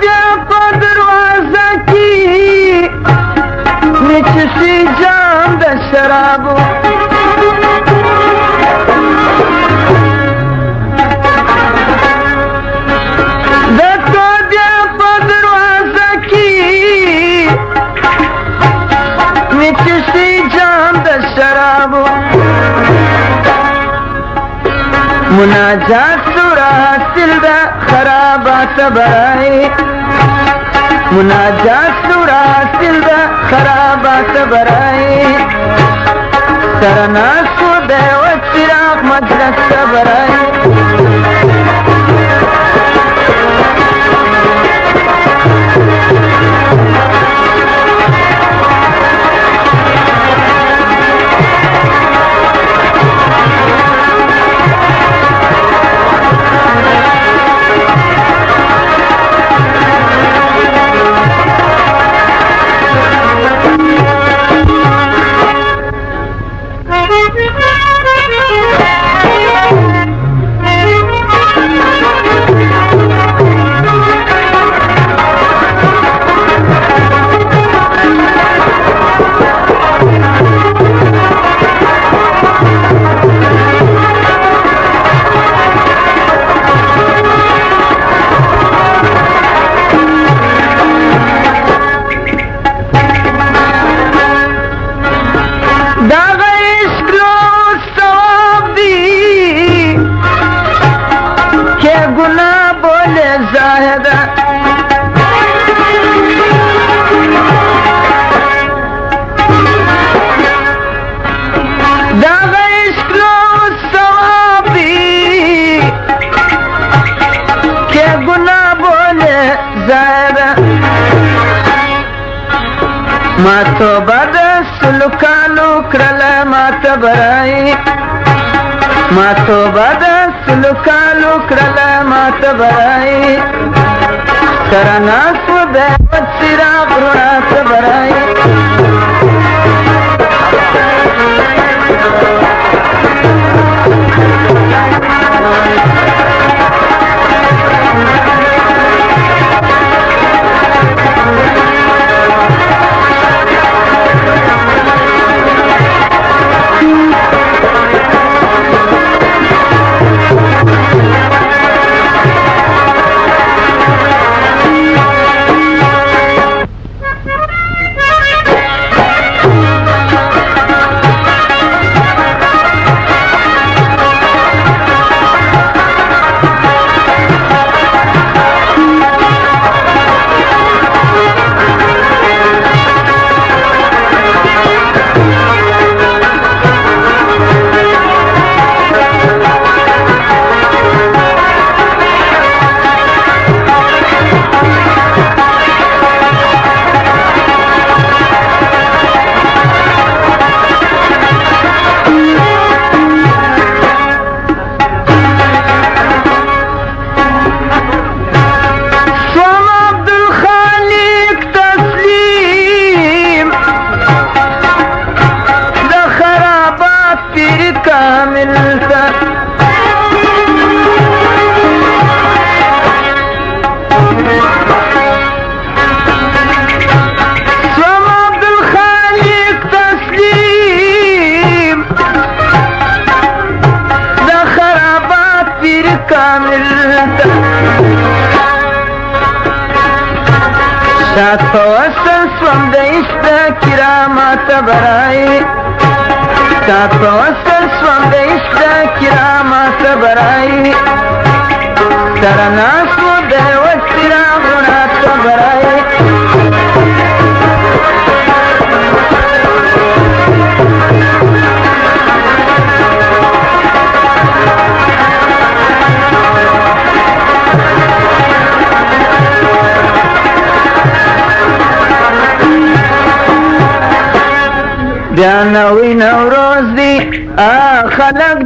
دې په دروازه کې مې چښي جام د شرابو د تو دې په دروازه کې مې چښي جام د شرابو مناجات سورا حاصل ده خرابات برای مناجات سورا حاصل ده خرابات برای سرناسو ده و چراغ مجلس برای ما توبه د سلوکانو کړله ماته برای ما توبه د سلوکانو کړله ماته برای سره ناست و د څراغ رڼا ته برای شاد فوصل سوم د عشق کرامات برای شاد فوصل سوم د عشق کرامات برای سره ناست و د څراغ رڼا ته برای بیا نوی نوروز دی خلق